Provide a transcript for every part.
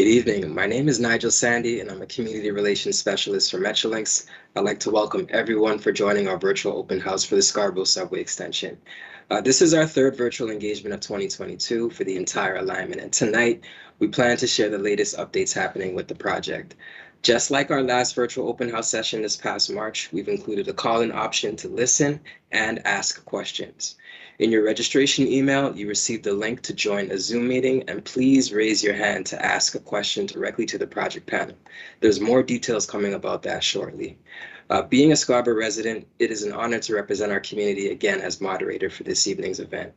Good evening. My name is Nigel Sandy, and I'm a Community Relations Specialist for Metrolinx. I'd like to welcome everyone for joining our virtual open house for the Scarborough Subway Extension. This is our third virtual engagement of 2022 for the entire alignment, and tonight we plan to share the latest updates happening with the project. Just like our last virtual open house session this past March, we've included a call-in option to listen and ask questions. In your registration email, you received a link to join a Zoom meeting, and please raise your hand to ask a question directly to the project panel. There's more details coming about that shortly. Being a Scarborough resident, it is an honor to represent our community again as moderator for this evening's event.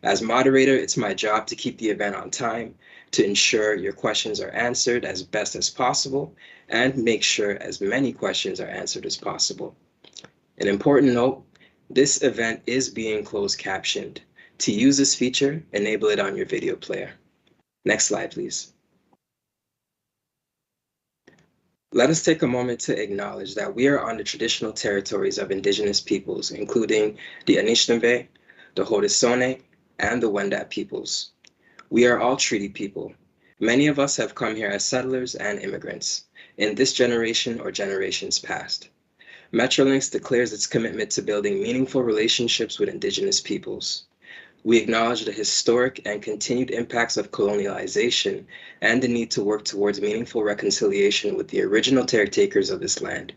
As moderator, it's my job to keep the event on time, to ensure your questions are answered as best as possible, and make sure as many questions are answered as possible. An important note, this event is being closed captioned. To use this feature, enable it on your video player. Next slide, please. Let us take a moment to acknowledge that we are on the traditional territories of Indigenous peoples, including the Anishinaabe, the Haudenosaunee, and the Wendat peoples. We are all treaty people. Many of us have come here as settlers and immigrants in this generation or generations past. Metrolinx declares its commitment to building meaningful relationships with Indigenous peoples. We acknowledge the historic and continued impacts of colonialization and the need to work towards meaningful reconciliation with the original caretakers of this land.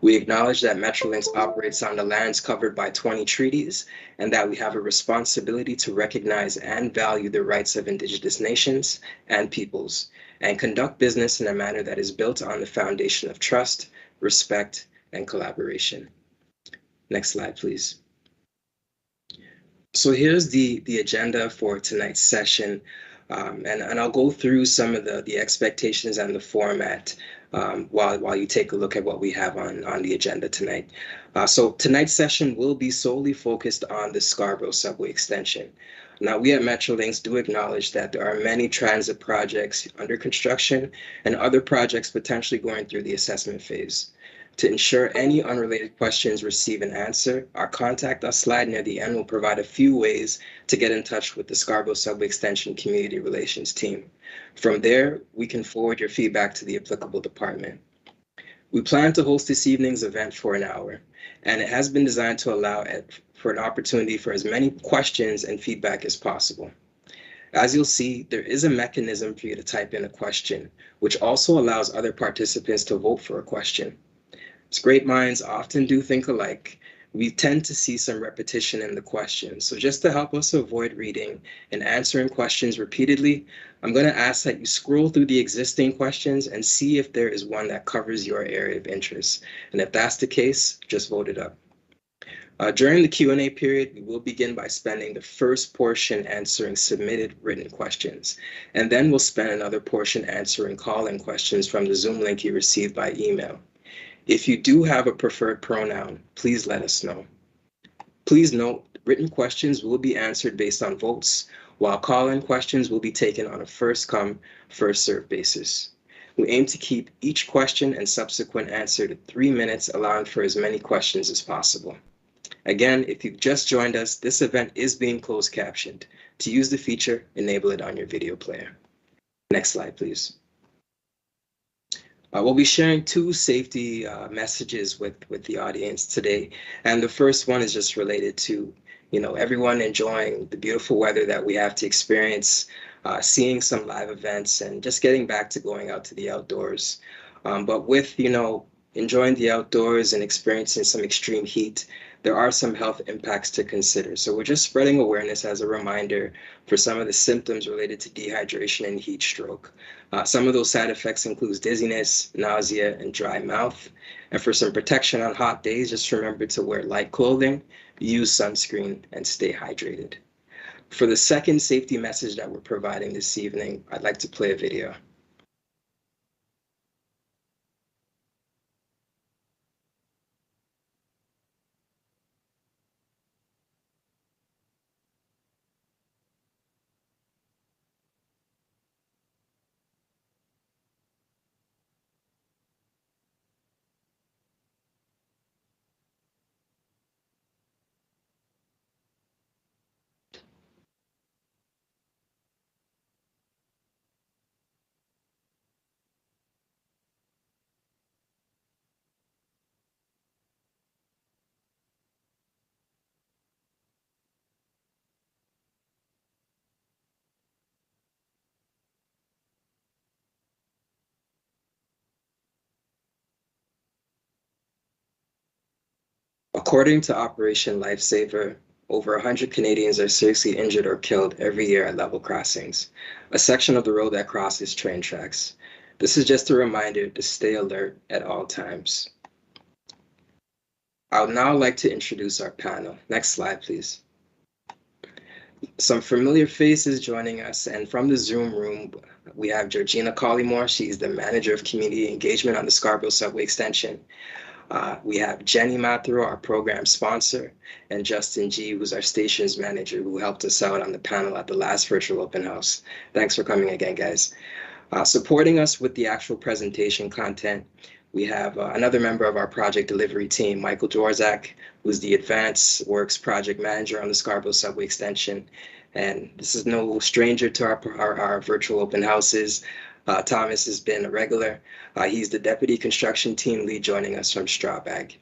We acknowledge that Metrolinx operates on the lands covered by 20 treaties and that we have a responsibility to recognize and value the rights of Indigenous nations and peoples and conduct business in a manner that is built on the foundation of trust, respect, and collaboration. Next slide, please. So here's the agenda for tonight's session, and I'll go through some of the expectations and the format while you take a look at what we have on the agenda tonight. So tonight's session will be solely focused on the Scarborough Subway Extension. Now, we at Metrolinx do acknowledge that there are many transit projects under construction and other projects potentially going through the assessment phase. To ensure any unrelated questions receive an answer, our Contact Us slide near the end will provide a few ways to get in touch with the Scarborough Subway Extension Community Relations team. From there, we can forward your feedback to the applicable department. We plan to host this evening's event for an hour, and it has been designed to allow for an opportunity for as many questions and feedback as possible. As you'll see, there is a mechanism for you to type in a question, which also allows other participants to vote for a question. As great minds often do think alike, we tend to see some repetition in the questions. So just to help us avoid reading and answering questions repeatedly, I'm going to ask that you scroll through the existing questions and see if there is one that covers your area of interest. And if that's the case, just vote it up. During the Q&A period, we will begin by spending the first portion answering submitted written questions. And then we'll spend another portion answering call-in questions from the Zoom link you received by email. If you do have a preferred pronoun, please let us know. Please note, written questions will be answered based on votes, while call-in questions will be taken on a first-come, first-served basis. We aim to keep each question and subsequent answer to 3 minutes, allowing for as many questions as possible. Again, if you've just joined us, this event is being closed captioned. To use the feature, enable it on your video player. Next slide, please. We'll be sharing 2 safety messages with the audience today. And the first one is just related to, everyone enjoying the beautiful weather that we have to experience, seeing some live events, and just getting back to going out to the outdoors. But with, enjoying the outdoors and experiencing some extreme heat, there are some health impacts to consider. So we're just spreading awareness as a reminder for some of the symptoms related to dehydration and heat stroke. Some of those side effects include dizziness, nausea, and dry mouth. And for some protection on hot days, just remember to wear light clothing, use sunscreen, and stay hydrated. For the second safety message that we're providing this evening, I'd like to play a video. According to Operation Lifesaver, over 100 Canadians are seriously injured or killed every year at level crossings, a section of the road that crosses train tracks. This is just a reminder to stay alert at all times. I would now like to introduce our panel. Next slide, please. Some familiar faces joining us, and from the Zoom room, we have Georgina Collymore. She's the Manager of Community Engagement on the Scarborough Subway Extension. We have Jenny Mathuro, our program sponsor, and Justin G, who's our stations manager, who helped us out on the panel at the last virtual open house. Thanks for coming again, guys. Supporting us with the actual presentation content, we have another member of our project delivery team, Michael Dworzak, who's the Advanced Works Project Manager on the Scarborough Subway Extension. And this is no stranger to our virtual open houses. Thomas has been a regular. He's the Deputy Construction Team Lead joining us from Strabag.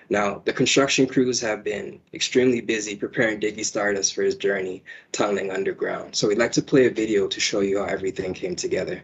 Now, the construction crews have been extremely busy preparing Diggy Stardust for his journey tunneling underground. So we'd like to play a video to show you how everything came together.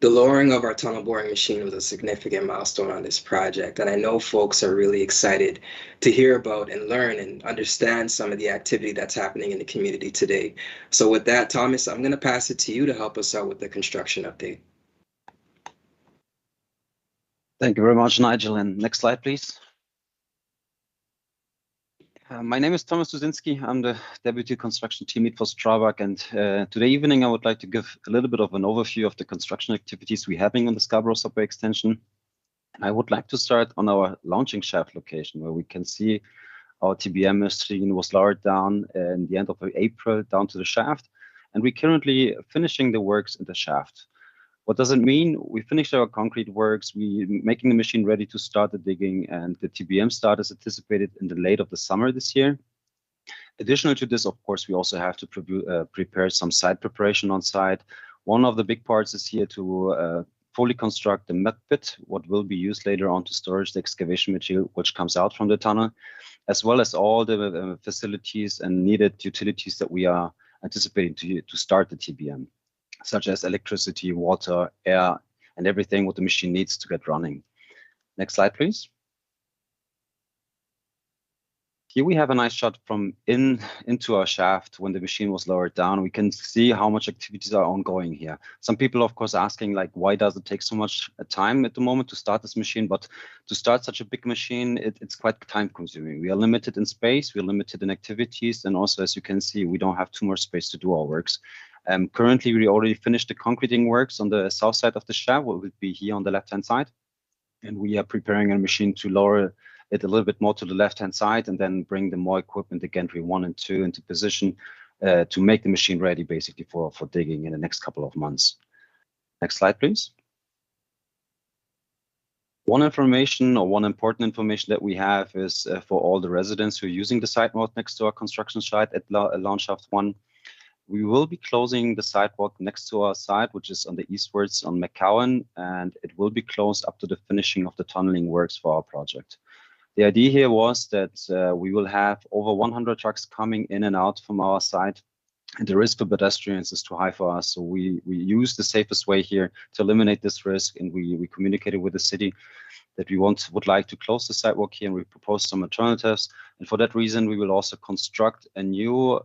The lowering of our tunnel boring machine was a significant milestone on this project, and I know folks are really excited to hear about and learn and understand some of the activity that's happening in the community today. So with that, Thomas, I'm going to pass it to you to help us out with the construction update. Thank you very much, Nigel. And next slide, please. My name is Thomas Dusinski. I'm the Deputy Construction Team Lead for Strabag, and today evening I would like to give a little bit of an overview of the construction activities we're having on the Scarborough Subway Extension. I would like to start on our launching shaft location, where we can see our TBM machine was lowered down in the end of April down to the shaft, and we're currently finishing the works in the shaft. What does it mean? We finished our concrete works, we're making the machine ready to start the digging, and the TBM start is anticipated in the late of the summer this year. Additional to this, of course, we also have to prepare some site preparation on site. One of the big parts is here to fully construct the mud pit, what will be used later on to storage the excavation material which comes out from the tunnel, as well as all the facilities and needed utilities that we are anticipating to start the TBM, such as electricity, water, air, and everything what the machine needs to get running. Next slide, please. Here we have a nice shot from into our shaft when the machine was lowered down. We can see how much activities are ongoing here. Some people, of course, asking like, why does it take so much time at the moment to start this machine? But to start such a big machine, it's quite time consuming. We are limited in space, we're limited in activities, and also, as you can see, we don't have too much space to do our works. Currently, we already finished the concreting works on the south side of the shaft, what would be here on the left-hand side. And we are preparing a machine to lower it a little bit more to the left-hand side and then bring the more equipment, the gantry 1 and 2, into position to make the machine ready basically for digging in the next couple of months. Next slide, please. One important information that we have is for all the residents who are using the sidewalk next to our construction site at Launch Shaft 1. We will be closing the sidewalk next to our site, which is on the eastwards on McCowan, and it will be closed up to the finishing of the tunneling works for our project. The idea here was that we will have over 100 trucks coming in and out from our site, and the risk for pedestrians is too high for us. So we use the safest way here to eliminate this risk, and we communicated with the city that we would like to close the sidewalk here, and we propose some alternatives. And for that reason, we will also construct a new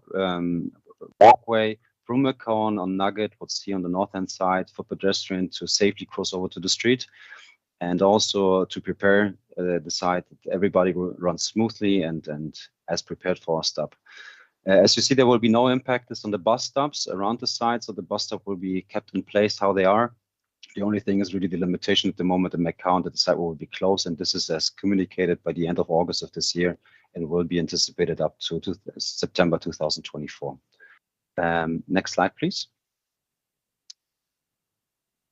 walkway through McCowan on Nugget, what's here on the north-hand side, for pedestrians to safely cross over to the street, and also to prepare the site that everybody runs smoothly and as prepared for our stop. As you see, there will be no impact on the bus stops around the site, so the bus stop will be kept in place how they are. The only thing is really the limitation at the moment in McCown that the site will be closed, and this is as communicated by the end of August of this year, and will be anticipated up to September 2024. Next slide, please.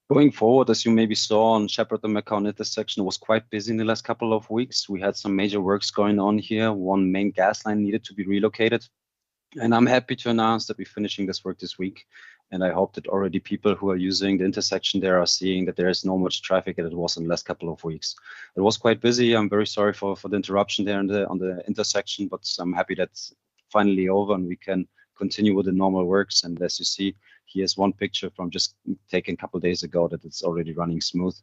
Going forward, as you maybe saw on Shepherd and McCown intersection, it was quite busy in the last couple of weeks. We had some major works going on here. One main gas line needed to be relocated. And I'm happy to announce that we're finishing this work this week. And I hope that already people who are using the intersection there are seeing that there is no much traffic as it was in the last couple of weeks. It was quite busy. I'm very sorry for the interruption there on the intersection, but I'm happy that's finally over and we can continue with the normal works. And as you see, here's one picture from just taken a couple of days ago that it's already running smooth.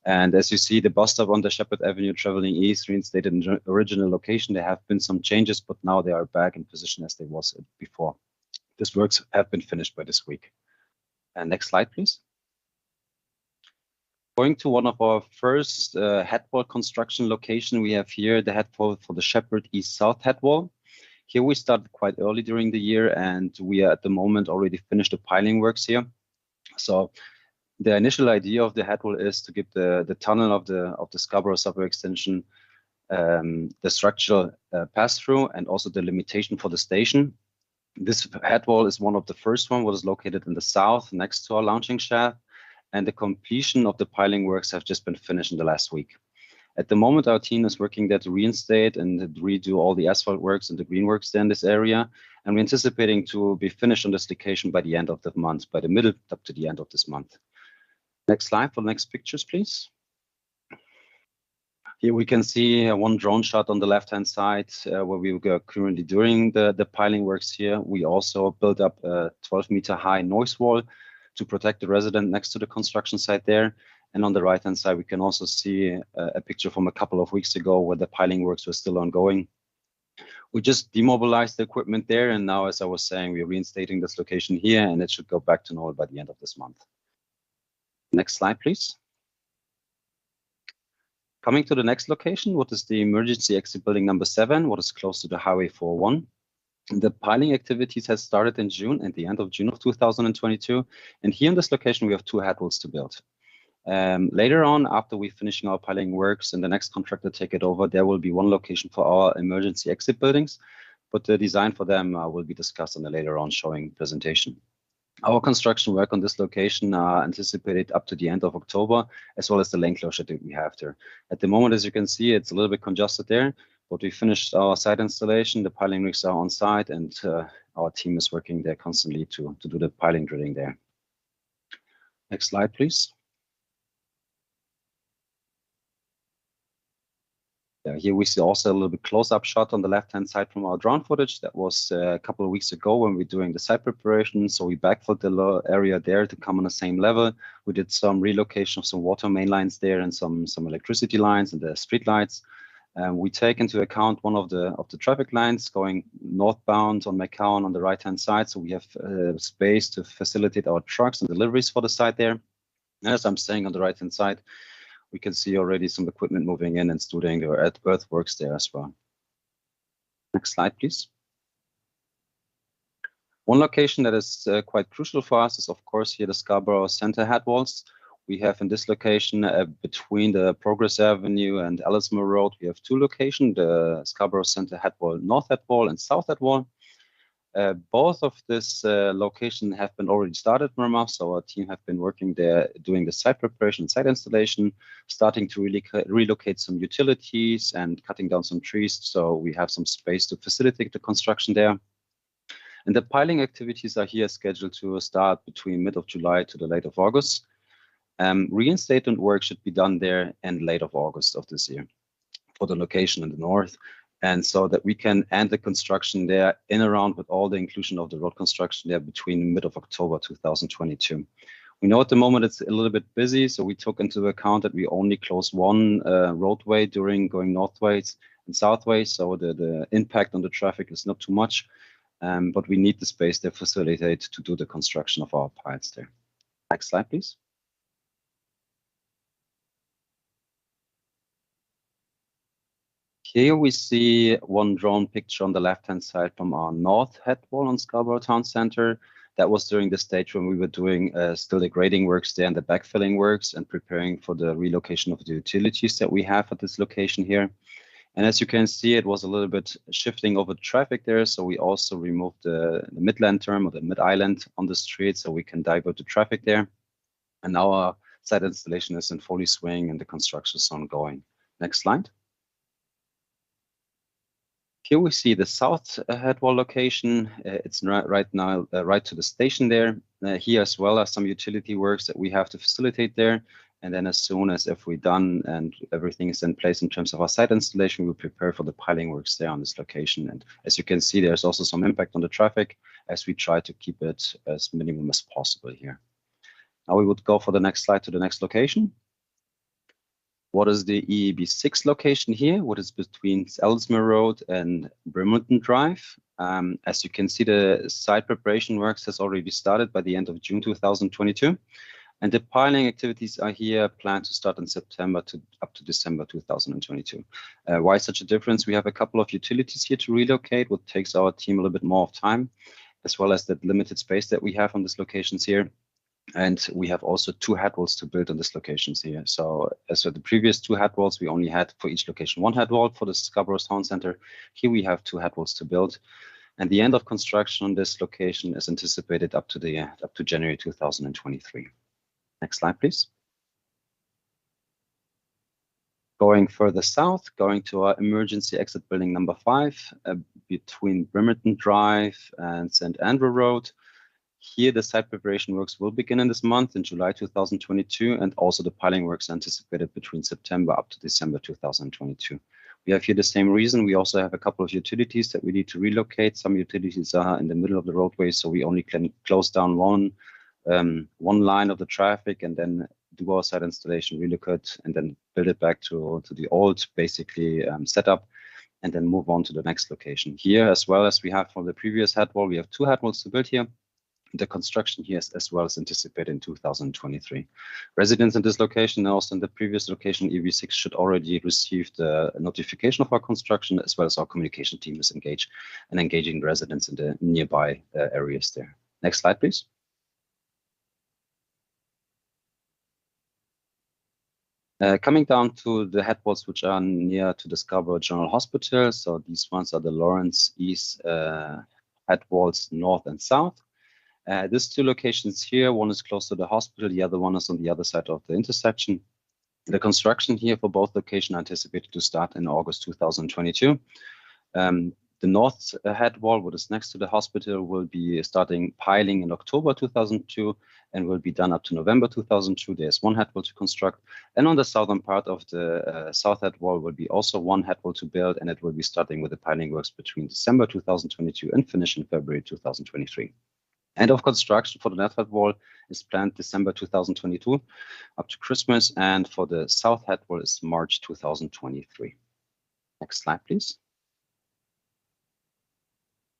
And as you see, the bus stop on the Shepherd Avenue traveling east reinstated in the original location. There have been some changes, but now they are back in position as they was before. These works have been finished by this week. And next slide, please. Going to one of our first headwall construction location, we have here the headwall for the Shepherd East-South headwall. Here we started quite early during the year, and we are at the moment already finished the piling works here. So the initial idea of the headwall is to give the tunnel of the Scarborough Subway Extension the structural pass-through and also the limitation for the station. This headwall is one of the first one, what is located in the south next to our launching shaft, and the completion of the piling works have just been finished in the last week. At the moment, our team is working there to reinstate and redo all the asphalt works and the green works there in this area. And we're anticipating to be finished on this location by the end of the month, by the middle up to the end of this month. Next slide for the next pictures, please. Here we can see one drone shot on the left-hand side where we are currently doing the piling works here. We also built up a 12-meter high noise wall to protect the resident next to the construction site there. And on the right-hand side, we can also see a picture from a couple of weeks ago where the piling works were still ongoing. We just demobilized the equipment there, and now, as I was saying, we're reinstating this location here, and it should go back to normal by the end of this month. Next slide, please. Coming to the next location, what is the emergency exit building number 7, what is close to the Highway 401. The piling activities has started in June, at the end of June of 2022. And here in this location, we have 2 headwalls to build. Later on, after we're finishing our piling works and the next contractor take it over, there will be one location for our emergency exit buildings, but the design for them will be discussed on the later on showing presentation. Our construction work on this location are anticipated up to the end of October, as well as the lane closure that we have there. At the moment, as you can see, it's a little bit congested there, but we finished our site installation, the piling rigs are on site, and our team is working there constantly to do the piling drilling there. Next slide, please. Here we see also a little bit close-up shot on the left-hand side from our drone footage. That was a couple of weeks ago when we were doing the site preparation. So we backfilled the area there to come on the same level. We did some relocation of some water main lines there and some electricity lines and the street lights. We take into account one of the traffic lines going northbound on McCown on the right-hand side. So we have space to facilitate our trucks and deliveries for the site there. And as I'm saying on the right-hand side, we can see already some equipment moving in and doing the earthworks there as well. Next slide, please. One location that is quite crucial for us is, of course, here the Scarborough Center headwalls. We have in this location between the Progress Avenue and Ellismore Road, we have 2 locations, the Scarborough Center headwall, North headwall and South headwall. Both of this location have been already started from us, so our team have been working there doing the site preparation, site installation, starting to relocate some utilities and cutting down some trees, so we have some space to facilitate the construction there. And the piling activities are here scheduled to start between mid of July to the late of August. Reinstatement work should be done there in late of August of this year for the location in the north. And so that we can end the construction there in around with all the inclusion of the road construction there between mid of October 2022. We know at the moment it's a little bit busy, so we took into account that we only close one roadway during going northways and southways, so the impact on the traffic is not too much, but we need the space there facilitate to do the construction of our piles there. Next slide, please. Here we see one drone picture on the left-hand side from our north head wall on Scarborough Town Center. That was during the stage when we were doing still the grading works there and the backfilling works and preparing for the relocation of the utilities that we have at this location here. And as you can see, it was a little bit shifting over the traffic there. So we also removed the mid-land term or the mid-island on the street so we can divert the traffic there. And now our site installation is in fully swing and the construction is ongoing. Next slide. Here we see the south head wall location. It's right now right to the station there. Here as well as some utility works that we have to facilitate there. And then as soon as if we're done and everything is in place in terms of our site installation, we prepare for the piling works there on this location. And as you can see, there's also some impact on the traffic as we try to keep it as minimum as possible here. Now we would go for the next slide to the next location. What is the EEB6 location here? What is between Ellesmere Road and Bremerton Drive? As you can see, the site preparation works has already started by the end of June 2022. And the piling activities are here planned to start in September up to December 2022. Why such a difference? We have a couple of utilities here to relocate, what takes our team a little bit more of time, as well as the limited space that we have on these locations here. And we have also 2 head walls to build on these locations here. So as with the previous 2 head walls, we only had for each location 1 head wall for the Scarborough Town Center. Here we have 2 head walls to build. And the end of construction on this location is anticipated up to January 2023. Next slide, please. Going further south, going to our emergency exit building number 5 between Bremerton Drive and St. Andrew Road. Here, the site preparation works will begin in this month in July 2022, and also the piling works anticipated between September up to December 2022. We have here the same reason. We also have a couple of utilities that we need to relocate. Some utilities are in the middle of the roadway, so we only can close down one line of the traffic and then do our site installation, relocate, and then build it back to the old basically setup, and then move on to the next location. Here, as well as we have for the previous head wall, we have 2 head walls to build here. The construction here is as well as anticipated in 2023. Residents in this location and also in the previous location, EV6, should already receive the notification of our construction, as well as our communication team is engaged and engaging residents in the nearby areas there. Next slide, please. Coming down to the head walls which are near to the Scarborough General Hospital. So these ones are the Lawrence East head walls north and south. These 2 locations here, one is close to the hospital, the other one is on the other side of the intersection. The construction here for both locations are anticipated to start in August 2022. The north head wall, what is next to the hospital, will be starting piling in October 2002 and will be done up to November 2002. There's 1 head wall to construct. And on the southern part of the south head wall will be also 1 head wall to build, and it will be starting with the piling works between December 2022 and finish in February 2023. End of construction for the north head wall is planned December 2022 up to Christmas, and for the south head wall is March 2023. Next slide, please.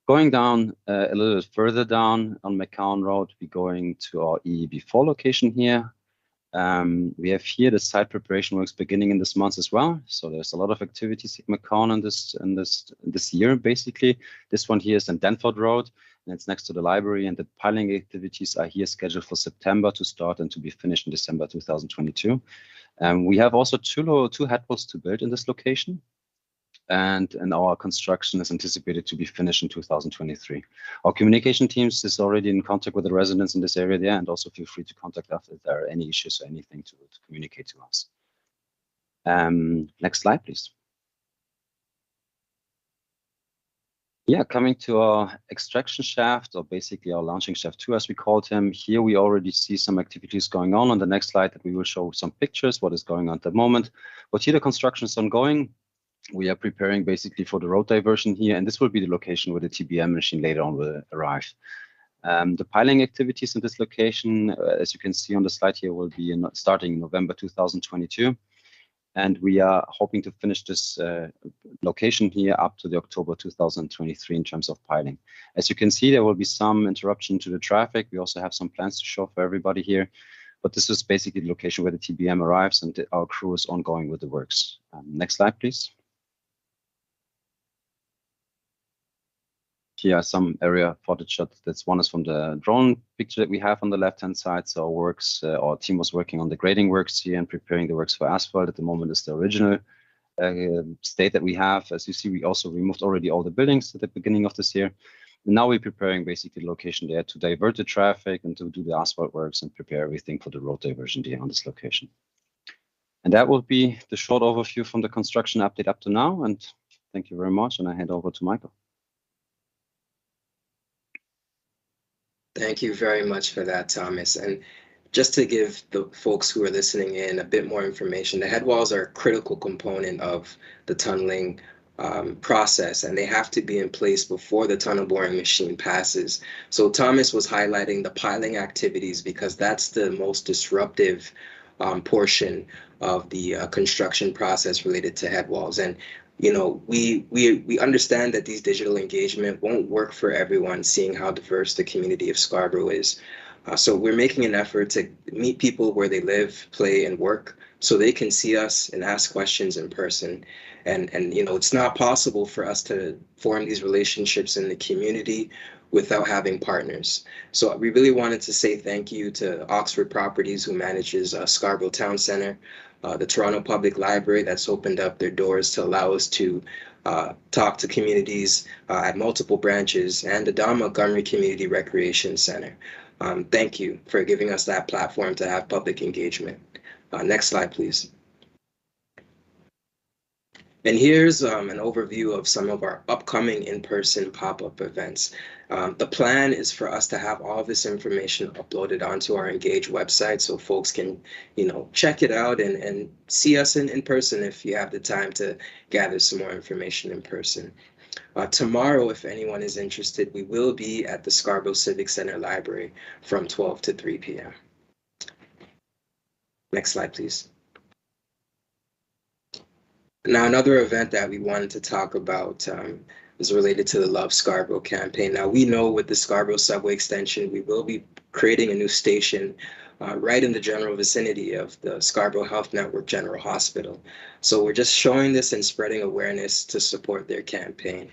Going down a little bit further down on McCown Road, we're going to our EEB4 location here. We have here the site preparation works beginning in this month as well. So there's a lot of activities at McCown in this year, basically. This one here is in Danford Road, and it's next to the library, and the piling activities are here scheduled for September to start and to be finished in December 2022. We have also two head walls to build in this location. And our construction is anticipated to be finished in 2023. Our communication teams is already in contact with the residents in this area there, and also feel free to contact us if there are any issues or anything to communicate to us. Next slide, please. Yeah, coming to our extraction shaft, or basically our launching shaft 2, as we called him. Here we already see some activities going on. On the next slide, that we will show some pictures, what is going on at the moment. But here the construction is ongoing. We are preparing basically for the road diversion here, and this will be the location where the TBM machine later on will arrive. The piling activities in this location, as you can see on the slide here, will be starting in November 2022. And we are hoping to finish this location here up to the October 2023 in terms of piling. As you can see, there will be some interruption to the traffic. We also have some plans to show for everybody here. But this is basically the location where the TBM arrives, and our crew is ongoing with the works. Next slide, please. Here are some area footage shots. That's one is from the drone picture that we have on the left-hand side. So our team was working on the grading works here and preparing the works for asphalt. At the moment is the original state that we have. As you see, we also removed already all the buildings at the beginning of this year. And now we're preparing basically the location there to divert the traffic and to do the asphalt works and prepare everything for the road diversion there on this location. And that will be the short overview from the construction update up to now. And thank you very much. And I hand over to Michael. Thank you very much for that, Thomas. And just to give the folks who are listening in a bit more information, the head walls are a critical component of the tunneling process, and they have to be in place before the tunnel boring machine passes. So Thomas was highlighting the piling activities because that's the most disruptive portion of the construction process related to head walls. And you know, we understand that these digital engagement won't work for everyone, seeing how diverse the community of Scarborough is. So we're making an effort to meet people where they live, play, and work, so they can see us and ask questions in person. And you know, it's not possible for us to form these relationships in the community without having partners. So we really wanted to say thank you to Oxford Properties, who manages Scarborough Town Centre, the Toronto Public Library, that's opened up their doors to allow us to talk to communities at multiple branches, and the Don Montgomery Community Recreation Center. Thank you for giving us that platform to have public engagement. Next slide, please. And here's an overview of some of our upcoming in-person pop-up events. The plan is for us to have all this information uploaded onto our Engage website so folks can, you know, check it out and see us in person if you have the time to gather some more information in person. Tomorrow, if anyone is interested, we will be at the Scarborough Civic Center Library from 12 to 3 p.m. Next slide, please. Now, another event that we wanted to talk about is related to the Love Scarborough campaign. Now, we know with the Scarborough Subway Extension, we will be creating a new station right in the general vicinity of the Scarborough Health Network General Hospital. So we're just showing this and spreading awareness to support their campaign.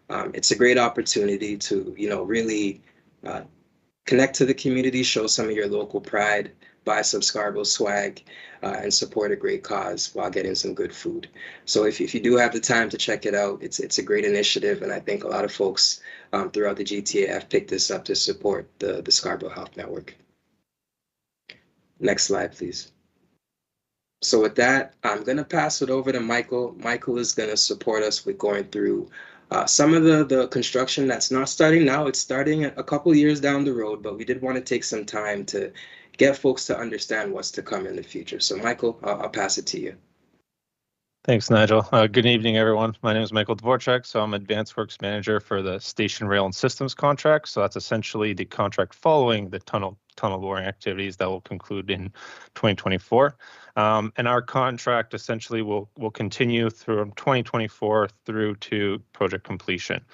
It's a great opportunity to, you know, really connect to the community, show some of your local pride, buy some Scarborough swag, and support a great cause while getting some good food. So if you do have the time to check it out, it's a great initiative, and I think a lot of folks throughout the GTA have picked this up to support the Scarborough Health Network. Next slide, please. So with that, I'm going to pass it over to Michael. Michael is going to support us with going through some of the construction that's not starting now. It's starting a couple years down the road, but we did want to take some time to get folks to understand what's to come in the future. So Michael, I'll pass it to you. Thanks, Nigel. Good evening, everyone. My name is Michael Dvorak, so I'm Advanced Works Manager for the Station Rail and Systems contract. So that's essentially the contract following the tunnel boring activities that will conclude in 2024. And our contract essentially will continue through 2024 through to project completion.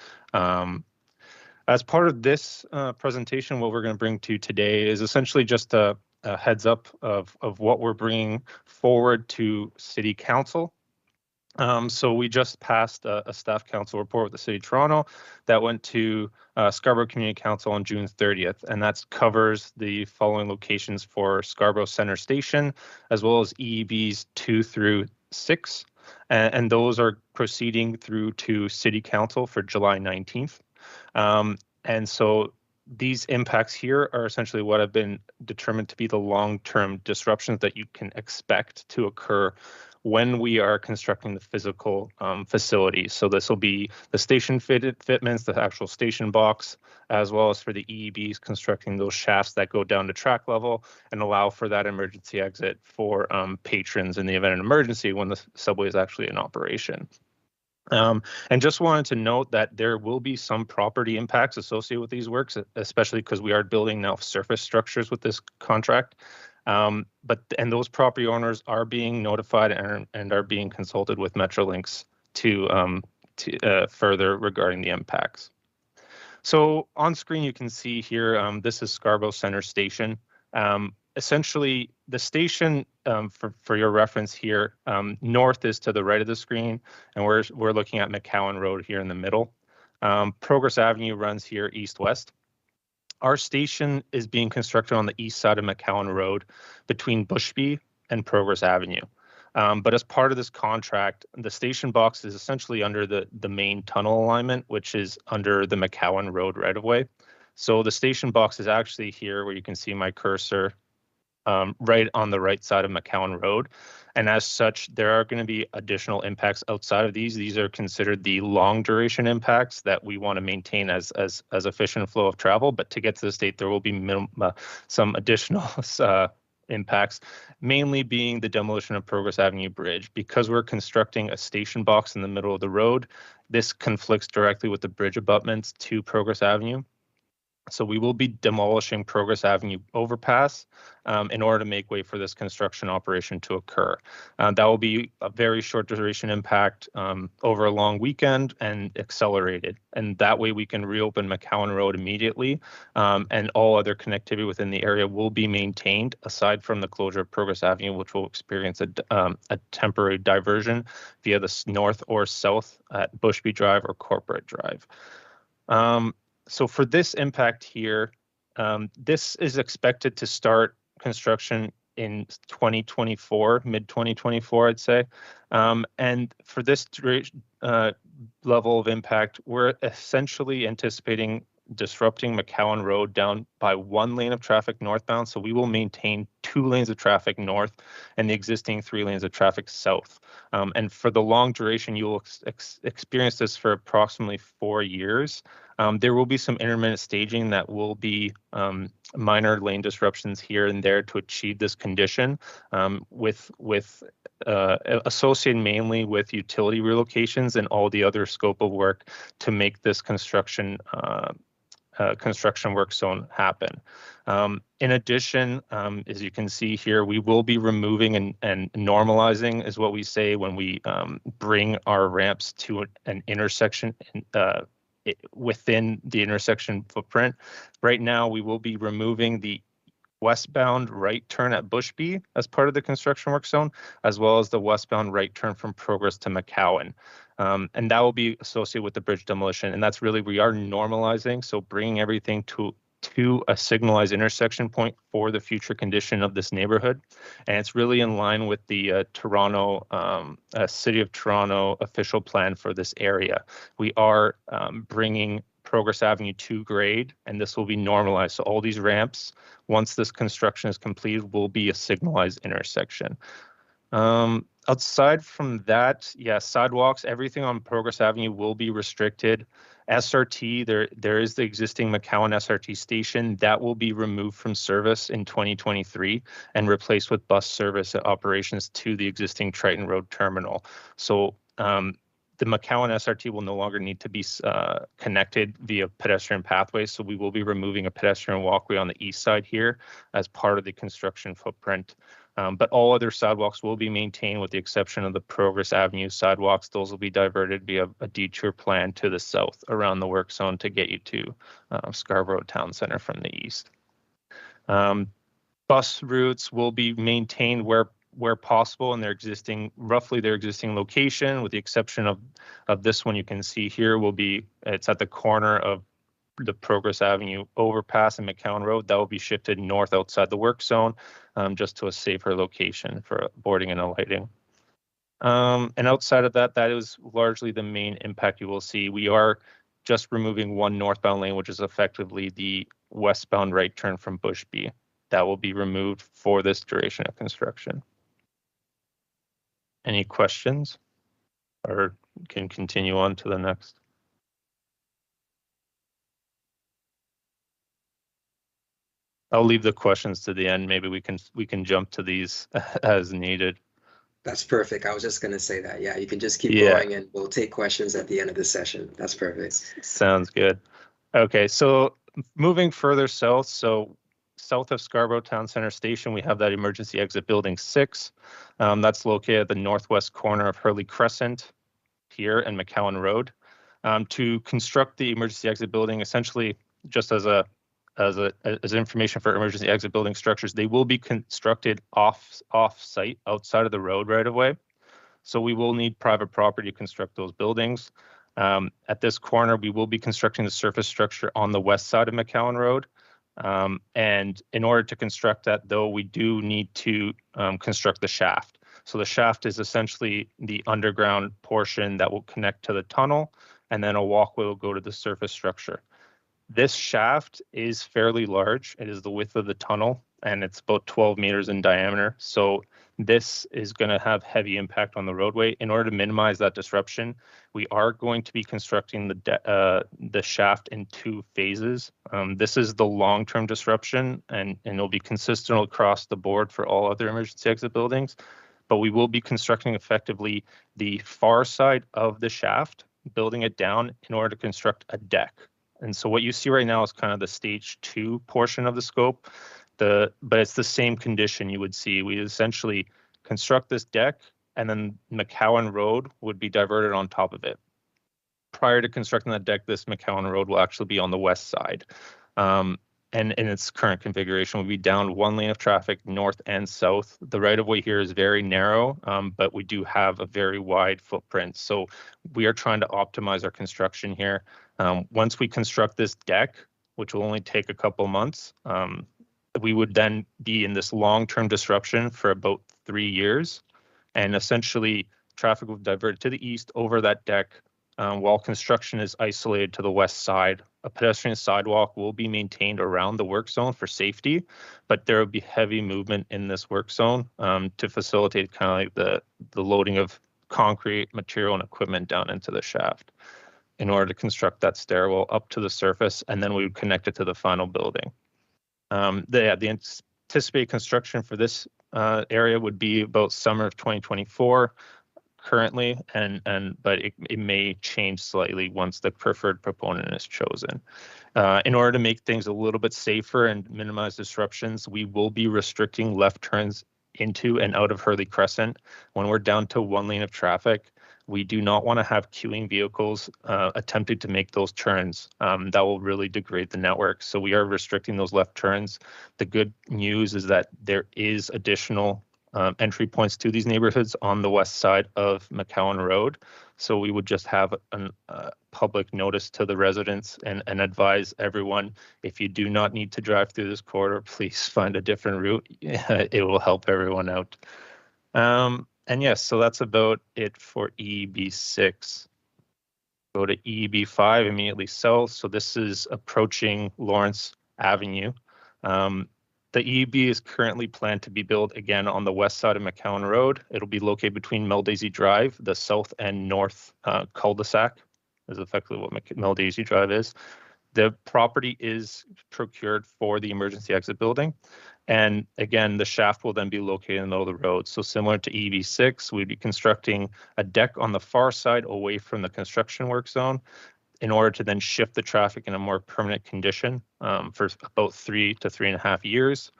As part of this presentation, what we're going to bring to you today is essentially just a heads up of what we're bringing forward to City Council. So we just passed a staff council report with the City of Toronto that went to Scarborough Community Council on June 30th, and that covers the following locations for Scarborough Centre Station, as well as EEBs 2 through 6, and those are proceeding through to City Council for July 19th. And so these impacts here are essentially what have been determined to be the long-term disruptions that you can expect to occur when we are constructing the physical facilities. So this will be the station fitments, the actual station box, as well as for the EEBs, constructing those shafts that go down to track level and allow for that emergency exit for patrons in the event of an emergency when the subway is actually in operation. And just wanted to note that there will be some property impacts associated with these works, especially because we are building now surface structures with this contract. And those property owners are being notified and are being consulted with Metrolinx to further regarding the impacts. So on screen, you can see here, this is Scarborough Centre Station. Essentially, the station, for your reference here, north is to the right of the screen, and we're looking at McCowan Road here in the middle. Progress Avenue runs here east-west. Our station is being constructed on the east side of McCowan Road between Bushby and Progress Avenue. But as part of this contract, the station box is essentially under the main tunnel alignment, which is under the McCowan Road right-of-way. So the station box is actually here where you can see my cursor, right on the right side of McCowan Road. And as such, there are going to be additional impacts outside of these. These are considered the long duration impacts that we want to maintain as efficient flow of travel. But to get to the state, there will be some additional impacts, mainly being the demolition of Progress Avenue Bridge. Because we're constructing a station box in the middle of the road, this conflicts directly with the bridge abutments to Progress Avenue. So we will be demolishing Progress Avenue overpass in order to make way for this construction operation to occur. That will be a very short duration impact over a long weekend and accelerated. And that way we can reopen McCowan Road immediately, and all other connectivity within the area will be maintained aside from the closure of Progress Avenue, which will experience a temporary diversion via the north or south at Bushby Drive or Corporate Drive. So for this impact here, this is expected to start construction in 2024, mid-2024, I'd say. And for this level of impact, we're essentially anticipating disrupting McCowan Road down by 1 lane of traffic northbound. So we will maintain 2 lanes of traffic north and the existing 3 lanes of traffic south. And for the long duration, you will experience this for approximately 4 years. There will be some intermittent staging that will be minor lane disruptions here and there to achieve this condition, associated mainly with utility relocations and all the other scope of work to make this construction work zone happen. In addition, as you can see here, we will be removing and normalizing is what we say when we bring our ramps to an intersection within the intersection footprint. Right now, we will be removing the westbound right turn at Bushby as part of the construction work zone, as well as the westbound right turn from Progress to McCowan. And that will be associated with the bridge demolition. And that's really, we are normalizing, so bringing everything to a signalized intersection point for the future condition of this neighborhood. And it's really in line with the City of Toronto official plan for this area. We are bringing Progress Avenue to grade, and this will be normalized. So all these ramps, once this construction is completed, will be a signalized intersection. Outside from that, yeah, sidewalks, everything on Progress Avenue will be restricted. SRT, there is the existing McCowan SRT station that will be removed from service in 2023 and replaced with bus service operations to the existing Triton Road terminal. So the McCowan SRT will no longer need to be connected via pedestrian pathways. So we will be removing a pedestrian walkway on the east side here as part of the construction footprint. But all other sidewalks will be maintained with the exception of the Progress Avenue sidewalks. Those will be diverted via a detour plan to the south around the work zone to get you to Scarborough Town Center from the east. Bus routes will be maintained where possible in roughly their existing location, with the exception of this one you can see here it's at the corner of the Progress Avenue overpass and McCowan Road. That will be shifted north outside the work zone, just to a safer location for boarding and alighting. And outside of that, that is largely the main impact you will see. We are just removing 1 northbound lane, which is effectively the westbound right turn from Bushby. That will be removed for this duration of construction. Any questions, or can continue on to the next? I'll leave the questions to the end. Maybe we can jump to these as needed. That's perfect. I was just going to say that. Yeah, you can just keep going and we'll take questions at the end of the session. That's perfect. Sounds good. Okay, so moving further south, so south of Scarborough Town Center Station, we have that emergency exit building 6. That's located at the northwest corner of Hurley Crescent here and McCowan Road. To construct the emergency exit building, essentially just as information for emergency exit building structures, they will be constructed off-site outside of the road right away. So we will need private property to construct those buildings. At this corner, we will be constructing the surface structure on the west side of McCowan Road. And in order to construct that, though, we do need to construct the shaft. So the shaft is essentially the underground portion that will connect to the tunnel, and then a walkway will go to the surface structure. This shaft is fairly large. It is the width of the tunnel, and it's about 12 meters in diameter. So this is going to have heavy impact on the roadway. In order to minimize that disruption, we are going to be constructing the shaft in 2 phases. This is the long-term disruption, and it'll be consistent across the board for all other emergency exit buildings. But we will be constructing effectively the far side of the shaft, building it down in order to construct a deck. And so what you see right now is kind of the stage 2 portion of the scope, but it's the same condition you would see. We essentially construct this deck, and then McCowan Road would be diverted on top of it. Prior to constructing that deck, this McCowan Road will actually be on the west side. And in its current configuration, we'll be down 1 lane of traffic north and south. The right-of-way here is very narrow, but we do have a very wide footprint. So we are trying to optimize our construction here. Once we construct this deck, which will only take a couple months, we would then be in this long-term disruption for about 3 years. And essentially, traffic will divert to the east over that deck, while construction is isolated to the west side. A pedestrian sidewalk will be maintained around the work zone for safety, but there will be heavy movement in this work zone to facilitate kind of like the loading of concrete material and equipment down into the shaft in order to construct that stairwell up to the surface, and then we would connect it to the final building. The anticipated construction for this area would be about summer of 2024. Currently, but it may change slightly once the preferred proponent is chosen. In order to make things a little bit safer and minimize disruptions, we will be restricting left turns into and out of Hurley Crescent. When we're down to 1 lane of traffic, we do not want to have queuing vehicles attempting to make those turns. That will really degrade the network. So we are restricting those left turns. The good news is that there is additional entry points to these neighborhoods on the west side of McCowan Road. So we would just have a public notice to the residents and advise everyone, if you do not need to drive through this corridor, please find a different route. It will help everyone out. And yes, so that's about it for EEB6. Go to EEB5 immediately south. So this is approaching Lawrence Avenue. The EEB is currently planned to be built again on the west side of McCowan Road. It'll be located between Meldaisy Drive, the south and north cul-de-sac, is effectively what Meldaisy Drive is. The property is procured for the emergency exit building. And again, the shaft will then be located in the middle of the road. So similar to EV6, we'd be constructing a deck on the far side away from the construction work zone in order to then shift the traffic in a more permanent condition for about 3 to 3.5 years.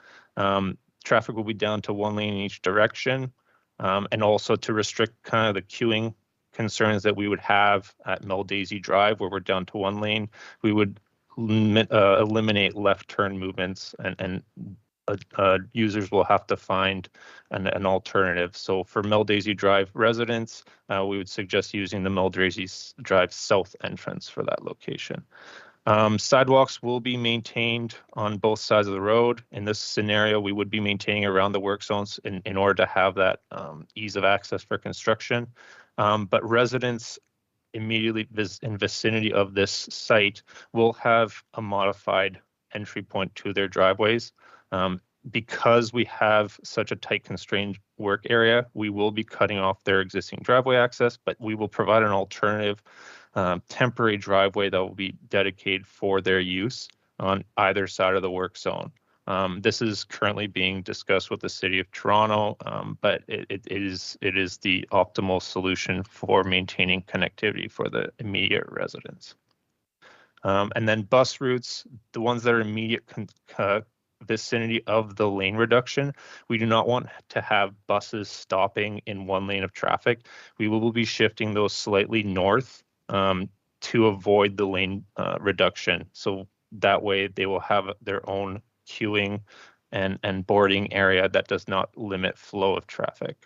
Traffic will be down to 1 lane in each direction, and also to restrict kind of the queuing concerns that we would have at Meldaisy Drive, where we're down to 1 lane. We would eliminate left turn movements, and users will have to find an alternative. So for Meldaisy Drive residents, we would suggest using the Meldaisy Drive south entrance for that location. Sidewalks will be maintained on both sides of the road. In this scenario, we would be maintaining around the work zones in order to have that ease of access for construction. But residents immediately in vicinity of this site will have a modified entry point to their driveways. Because we have such a tight constrained work area, we will be cutting off their existing driveway access, but we will provide an alternative temporary driveway that will be dedicated for their use on either side of the work zone. This is currently being discussed with the City of Toronto, but it is the optimal solution for maintaining connectivity for the immediate residents. And then bus routes, the ones that are immediate vicinity of the lane reduction, we do not want to have buses stopping in 1 lane of traffic. We will be shifting those slightly north to avoid the lane reduction. So that way they will have their own queuing and boarding area that does not limit flow of traffic.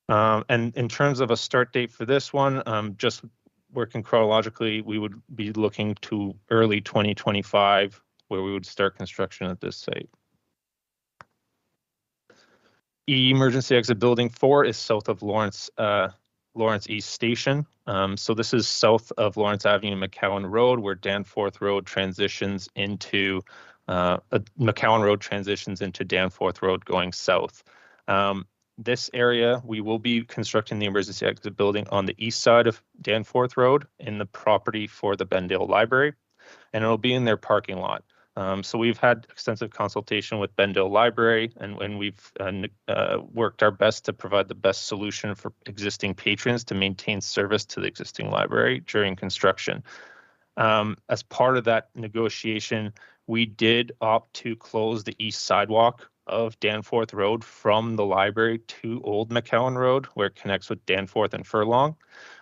And in terms of a start date for this one, just working chronologically, we would be looking to early 2025, where we would start construction at this site. Emergency exit building 4 is south of Lawrence East Station. So this is south of Lawrence Avenue and McCowan Road, where Danforth Road transitions into McCowan Road transitions into Danforth Road going south. This area, we will be constructing the emergency exit building on the east side of Danforth Road in the property for the Bendale Library, and it'll be in their parking lot. So we've had extensive consultation with Bendale Library, and we've worked our best to provide the best solution for existing patrons to maintain service to the existing library during construction. As part of that negotiation, we did opt to close the east sidewalk of Danforth Road from the library to Old McCowan Road, where it connects with Danforth and Furlong.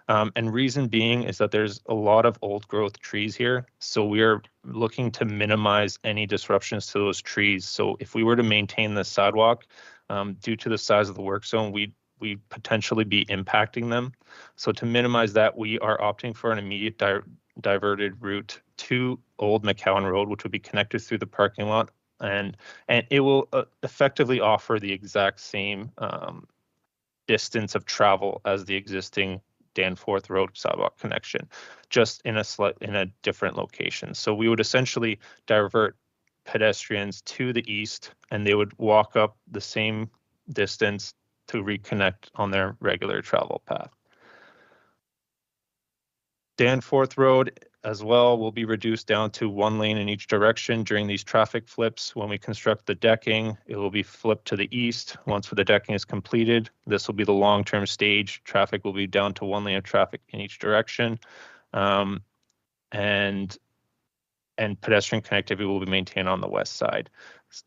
And reason being is that there's a lot of old growth trees here. So we are looking to minimize any disruptions to those trees. So if we were to maintain the sidewalk, due to the size of the work zone, we'd potentially be impacting them. So to minimize that, we are opting for an immediate diverted route to Old McCowan Road, which would be connected through the parking lot. And it will effectively offer the exact same distance of travel as the existing Danforth Road sidewalk connection, just in a different location. So we would essentially divert pedestrians to the east, and they would walk up the same distance to reconnect on their regular travel path. Danforth Road as well will be reduced down to 1 lane in each direction during these traffic flips. When we construct the decking, it will be flipped to the east. Once the decking is completed, this will be the long-term stage. Traffic will be down to 1 lane of traffic in each direction. And pedestrian connectivity will be maintained on the west side.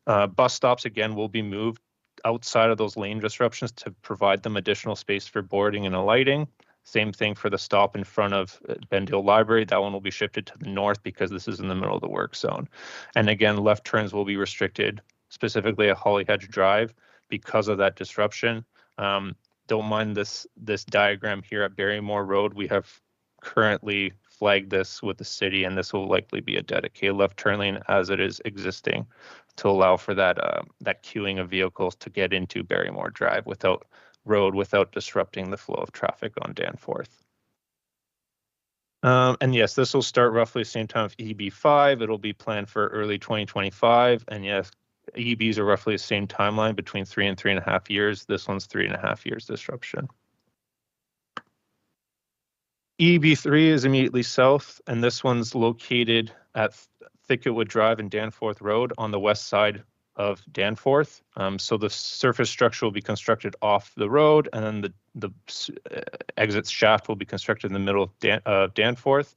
Bus stops, again, will be moved outside of those lane disruptions to provide them additional space for boarding and alighting. Same thing for the stop in front of Bendale Library. That one will be shifted to the north because this is in the middle of the work zone. And again, left turns will be restricted, specifically at Holly Hedge Drive, because of that disruption. Don't mind this diagram here at Barrymore Road. We have currently flagged this with the city, and this will likely be a dedicated left turn lane as it is existing to allow for that queuing of vehicles to get into Barrymore Drive without disrupting the flow of traffic on Danforth. And yes, this will start roughly the same time with EB5. It'll be planned for early 2025. And yes, EBs are roughly the same timeline, between 3 and 3.5 years. This one's 3.5 years disruption. EB3 is immediately south, and this one's located at Thicketwood Drive and Danforth Road on the west side of Danforth. So the surface structure will be constructed off the road, and then the exit shaft will be constructed in the middle of Danforth.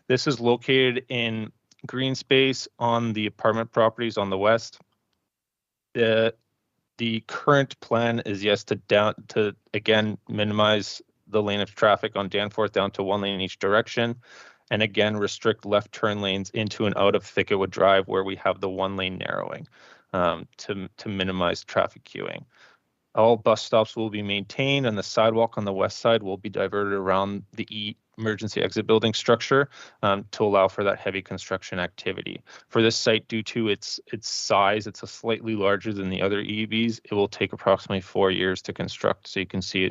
This is located in green space on the apartment properties on the west. The current plan is, yes, to again minimize the lane of traffic on Danforth down to 1 lane in each direction, and again restrict left turn lanes into and out of Thicketwood Drive, where we have the 1 lane narrowing. To minimize traffic queuing. All bus stops will be maintained, and the sidewalk on the west side will be diverted around the emergency exit building structure to allow for that heavy construction activity. For this site, due to its size, it's a slightly larger than the other EEBs. It will take approximately 4 years to construct. So you can see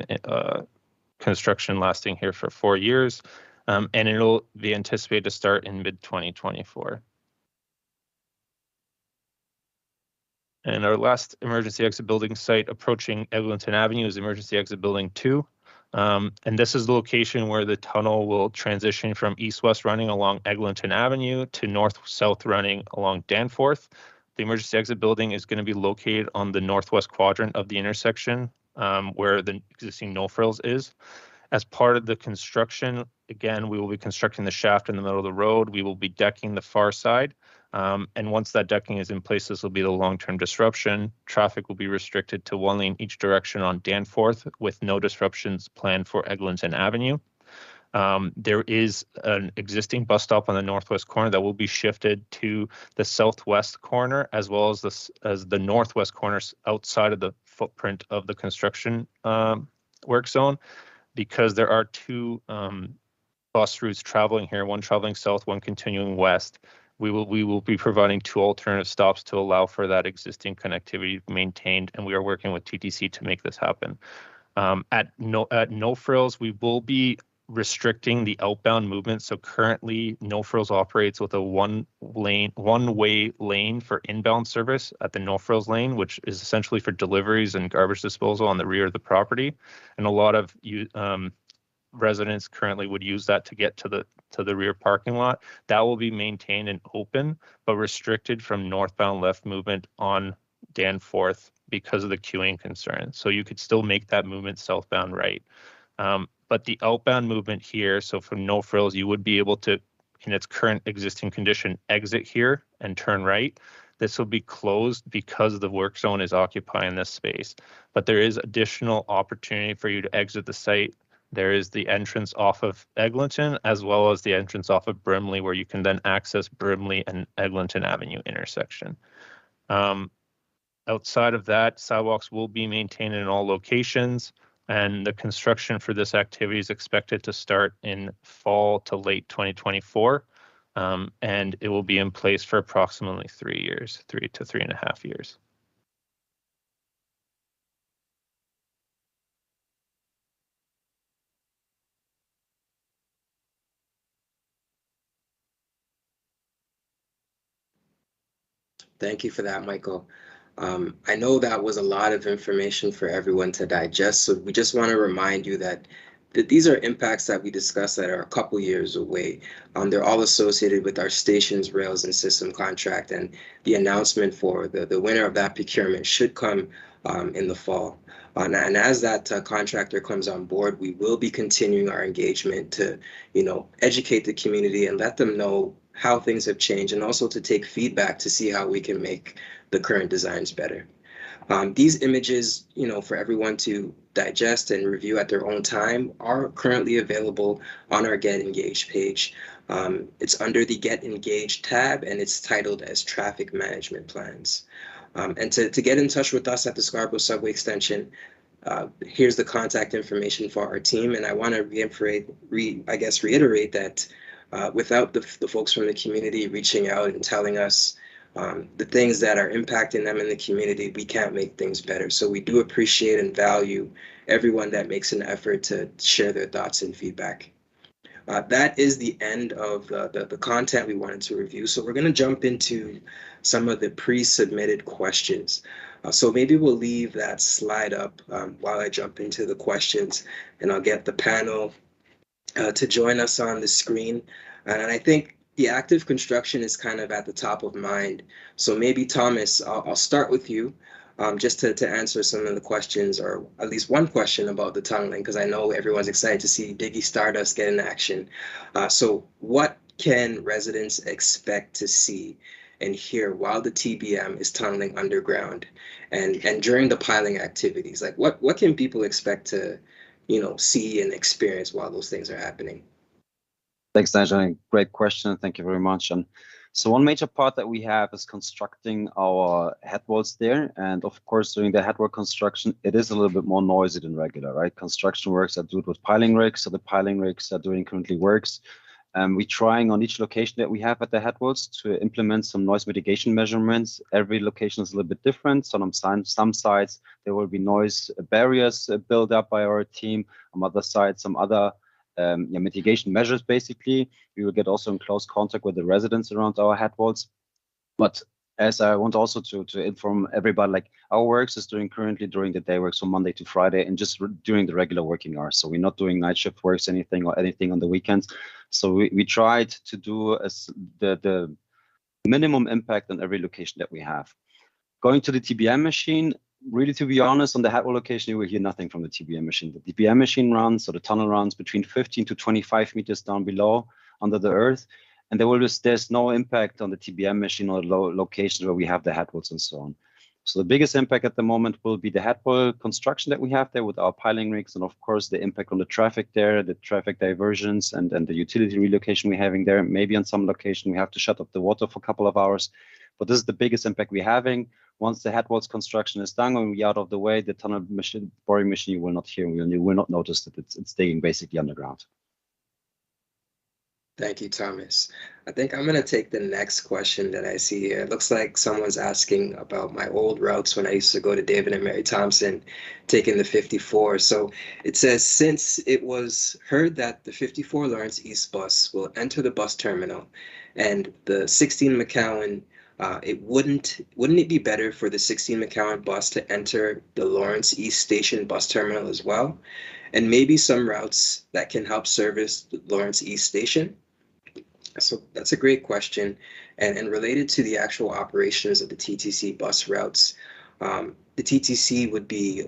construction lasting here for 4 years, and it'll be anticipated to start in mid-2024. And our last emergency exit building site approaching Eglinton Avenue is emergency exit building 2. And this is the location where the tunnel will transition from east-west running along Eglinton Avenue to north-south running along Danforth. The emergency exit building is going to be located on the northwest quadrant of the intersection where the existing no-frills is. As part of the construction, again, we will be constructing the shaft in the middle of the road. We will be decking the far side. And once that decking is in place, this will be the long-term disruption. Traffic will be restricted to 1 lane each direction on Danforth, with no disruptions planned for Eglinton Avenue. There is an existing bus stop on the northwest corner that will be shifted to the southwest corner, as well as the northwest corner outside of the footprint of the construction work zone, because there are two bus routes traveling here, one traveling south, one continuing west. We will be providing two alternative stops to allow for that existing connectivity to be maintained, and we are working with TTC to make this happen. At No Frills, we will be restricting the outbound movement. So currently, No Frills operates with a one-way lane for inbound service at the No Frills lane, which is essentially for deliveries and garbage disposal on the rear of the property. And a lot of residents currently would use that to get to the rear parking lot. That will be maintained and open, but restricted from northbound left movement on Danforth because of the queuing concern. So you could still make that movement southbound right. But the outbound movement here, so from No Frills, you would be able to, in its current existing condition, exit here and turn right. This will be closed because the work zone is occupying this space. But there is additional opportunity for you to exit the site. There is the entrance off of Eglinton, as well as the entrance off of Brimley, where you can then access Brimley and Eglinton Avenue intersection. Outside of that, sidewalks will be maintained in all locations, and the construction for this activity is expected to start in fall to late 2024, and it will be in place for approximately 3 years, 3 to 3.5 years. Thank you for that, Michael. I know that was a lot of information for everyone to digest, so we just want to remind you that these are impacts that we discussed that are a couple years away. They're all associated with our stations, rails, and system contract, and the announcement for the winner of that procurement should come in the fall. And as that contractor comes on board, we will be continuing our engagement to, educate the community and let them know how things have changed, and also to take feedback to see how we can make the current designs better. These images, for everyone to digest and review at their own time, are currently available on our Get Engaged page. It's under the Get Engaged tab, and it's titled as Traffic Management Plans. And to get in touch with us at the Scarborough Subway Extension, here's the contact information for our team. And I want to reiterate that without the folks from the community reaching out and telling us the things that are impacting them in the community, we can't make things better. So we do appreciate and value everyone that makes an effort to share their thoughts and feedback. That is the end of the content we wanted to review. So we're going to jump into some of the pre-submitted questions. So maybe we'll leave that slide up while I jump into the questions, and I'll get the panel to join us on the screen. And I think the active construction is kind of at the top of mind. So maybe Thomas, I'll start with you just to answer some of the questions, or at least one question about the tunneling, because I know everyone's excited to see Diggy Stardust get in action. So what can residents expect to see and hear while the TBM is tunneling underground and during the piling activities? Like what can people expect to see and experience while those things are happening? Thanks, Nigel. Great question. Thank you very much. And so one major part that we have is constructing our head walls there. And of course, during the head wall construction, it is a little bit more noisy than regular, right? Construction works are done with piling rigs. So the piling rigs are doing currently works. We're trying on each location that we have at the head walls to implement some noise mitigation measurements. Every location is a little bit different. So on some sites, there will be noise barriers built up by our team. On other sites, some other mitigation measures, basically. We will get also in close contact with the residents around our head walls. But as I want also to inform everybody, like our works is currently during the day works from Monday to Friday and just during the regular working hours. So we're not doing night shift works, anything on the weekends. So we tried to do the minimum impact on every location that we have. Going to the TBM machine, really, to be honest, on the head wall location, you will hear nothing from the TBM machine. The TBM machine runs, so the tunnel runs between 15 to 25 meters down below under the earth. And there's no impact on the TBM machine or locations where we have the head walls and so on. So the biggest impact at the moment will be the head wall construction that we have there with our piling rigs, and of course the impact on the traffic there, the traffic diversions and the utility relocation we're having there. Maybe on some location we have to shut off the water for a couple of hours, but this is the biggest impact we're having. Once the head walls construction is done and we're out of the way, the tunnel boring machine will not hear, you will not notice that it's digging basically underground. Thank you, Thomas. I think I'm going to take the next question that I see here. It looks like someone's asking about my old routes when I used to go to David and Mary Thompson, taking the 54. So it says, since it was heard that the 54 Lawrence East bus will enter the bus terminal and the 16 McCowan, wouldn't it be better for the 16 McCowan bus to enter the Lawrence East Station bus terminal as well? And maybe some routes that can help service the Lawrence East Station? So that's a great question. And related to the actual operations of the TTC bus routes, the TTC would be,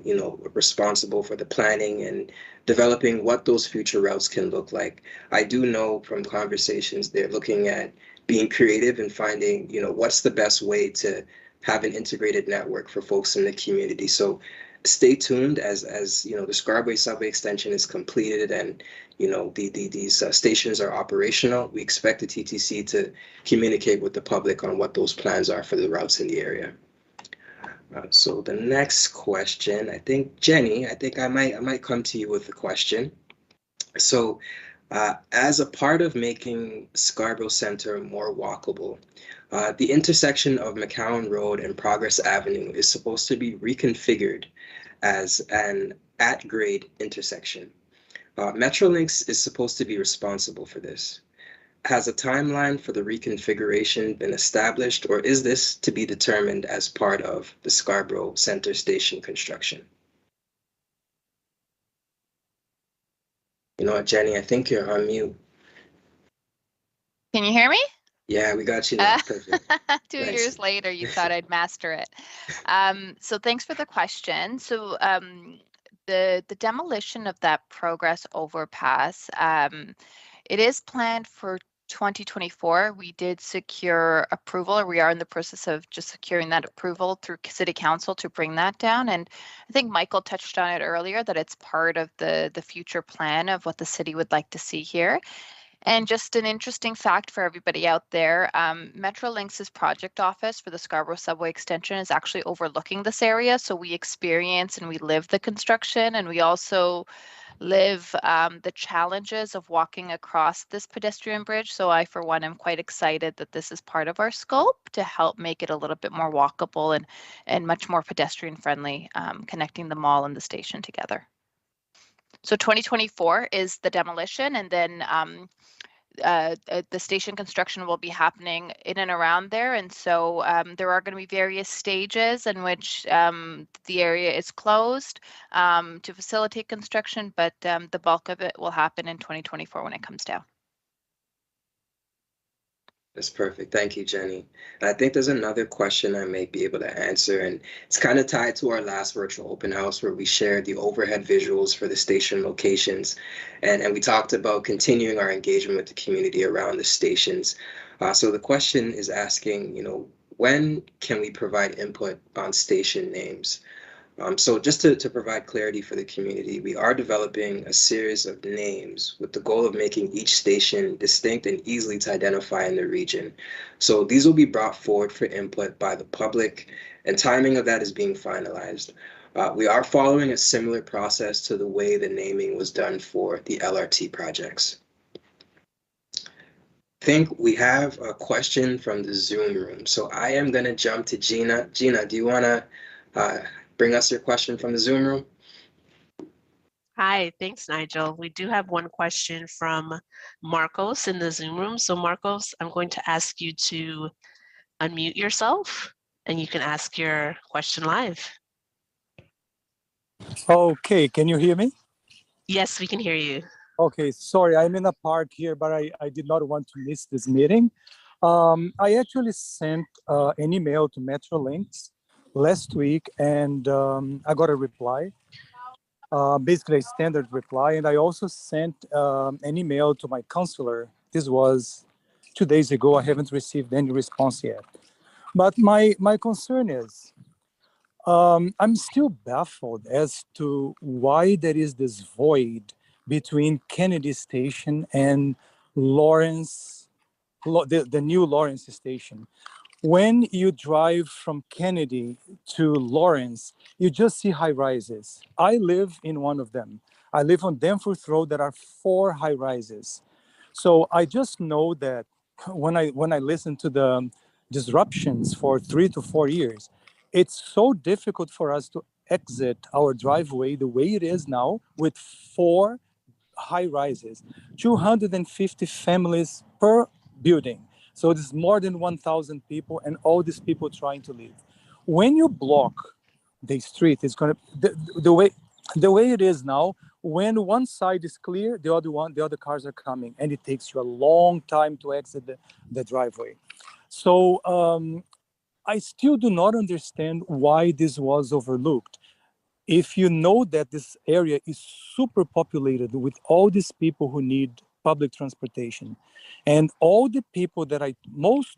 responsible for the planning and developing what those future routes can look like. I do know from conversations they're looking at being creative and finding, what's the best way to have an integrated network for folks in the community. So stay tuned as the Scarborough Subway Extension is completed and these stations are operational. We expect the TTC to communicate with the public on what those plans are for the routes in the area. So the next question, I think Jenny, I might come to you with a question. So as a part of making Scarborough Center more walkable, the intersection of McCowan Road and Progress Avenue is supposed to be reconfigured as an at-grade intersection. Metrolinx is supposed to be responsible for this. Has a timeline for the reconfiguration been established, or is this to be determined as part of the Scarborough Center Station construction? You know what, Jenny, I think you're on mute. Can you hear me? Yeah, we got you now. Perfect. 2 Nice. years later, you thought I'd master it. So thanks for the question. So the demolition of that Progress overpass, it is planned for 2024. We did secure approval, or we are in the process of just securing that approval through City Council to bring that down. And I think Michael touched on it earlier, that it's part of the future plan of what the city would like to see here. And just an interesting fact for everybody out there, Metrolinx's project office for the Scarborough Subway Extension is actually overlooking this area. So we experience and we live the construction, and we also live the challenges of walking across this pedestrian bridge. So I, for one, am quite excited that this is part of our scope to help make it a little bit more walkable and much more pedestrian friendly, connecting the mall and the station together. So 2024 is the demolition, and then the station construction will be happening in and around there. And so there are going to be various stages in which the area is closed to facilitate construction, but the bulk of it will happen in 2024 when it comes down. That's perfect. Thank you, Jenny. And I think there's another question I may be able to answer, and it's kind of tied to our last virtual open house where we shared the overhead visuals for the station locations. And we talked about continuing our engagement with the community around the stations. So the question is asking, when can we provide input on station names? So just to provide clarity for the community, we are developing a series of names with the goal of making each station distinct and easily to identify in the region. So these will be brought forward for input by the public, and timing of that is being finalized. We are following a similar process to the way the naming was done for the LRT projects. I think we have a question from the Zoom room. So I am going to jump to Gina. Gina, do you want to bring us your question from the Zoom room? Hi, thanks, Nigel. We do have one question from Marcos in the Zoom room. So Marcos, I'm going to ask you to unmute yourself and you can ask your question live. Okay, can you hear me? Yes, we can hear you. Okay, sorry, I'm in a park here, but I did not want to miss this meeting. I actually sent an email to Metrolinx last week, and I got a reply, basically a standard reply. And I also sent an email to my counselor. This was 2 days ago. I haven't received any response yet. But my concern is, I'm still baffled as to why there is this void between Kennedy Station and Lawrence, the new Lawrence Station. When you drive from Kennedy to Lawrence, you just see high rises. I live in one of them. I live on Danforth Road. There are 4 high rises. So I just know that when I listen to the disruptions for 3 to 4 years, it's so difficult for us to exit our driveway the way it is now with 4 high rises, 250 families per building. So this is more than 1,000 people, and all these people trying to live. When you block the street, it's gonna the way it is now. When one side is clear, the other cars are coming, and it takes you a long time to exit the driveway. So I still do not understand why this was overlooked. If you know that this area is super populated with all these people who need public transportation, and most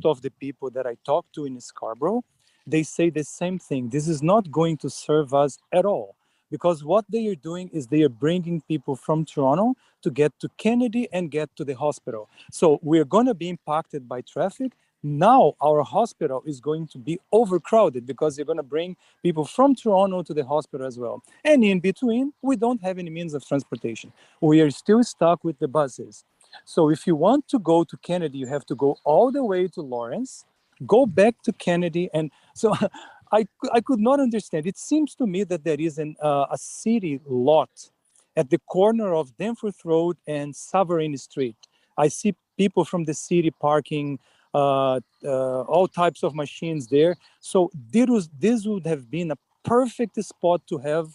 of the people that I talk to in Scarborough, they say the same thing. This is not going to serve us at all, because what they are doing is they are bringing people from Toronto to get to Kennedy and get to the hospital. So we're going to be impacted by traffic. Now our hospital is going to be overcrowded because you're going to bring people from Toronto to the hospital as well. And in between, we don't have any means of transportation. We are still stuck with the buses. So if you want to go to Kennedy, you have to go all the way to Lawrence, go back to Kennedy. And so I could not understand. It seems to me that there is a city lot at the corner of Danforth Road and Sovereign Street. I see people from the city parking all types of machines there. So this would have been a perfect spot to have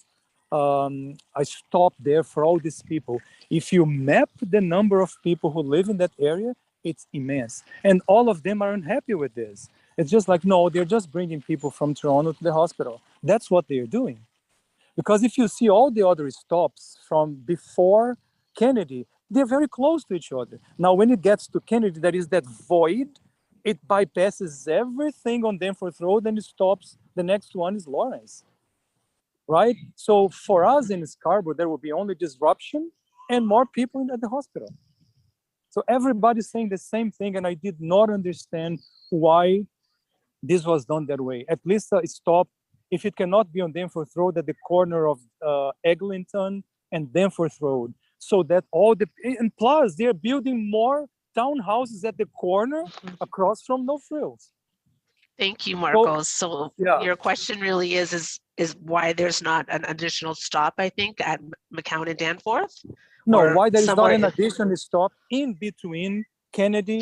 a stop there for all these people. If you map the number of people who live in that area, it's immense. And all of them are unhappy with this. It's just like, no, they're just bringing people from Toronto to the hospital. That's what they're doing. Because if you see all the other stops from before Kennedy, they're very close to each other. Now, when it gets to Kennedy, there is that void. It bypasses everything on Danforth Road and it stops. The next one is Lawrence, right? So for us in Scarborough, there will be only disruption and more people at the hospital. So everybody's saying the same thing, and I did not understand why this was done that way. At least stop, if it cannot be on Danforth Road, at the corner of Eglinton and Danforth Road, so that and plus they're building more townhouses at the corner across from No Frills. Thank you, Marcos. So yeah. Your question really is why there's not an additional stop, I think, at McCown and Danforth? No, why there is not an additional stop in between Kennedy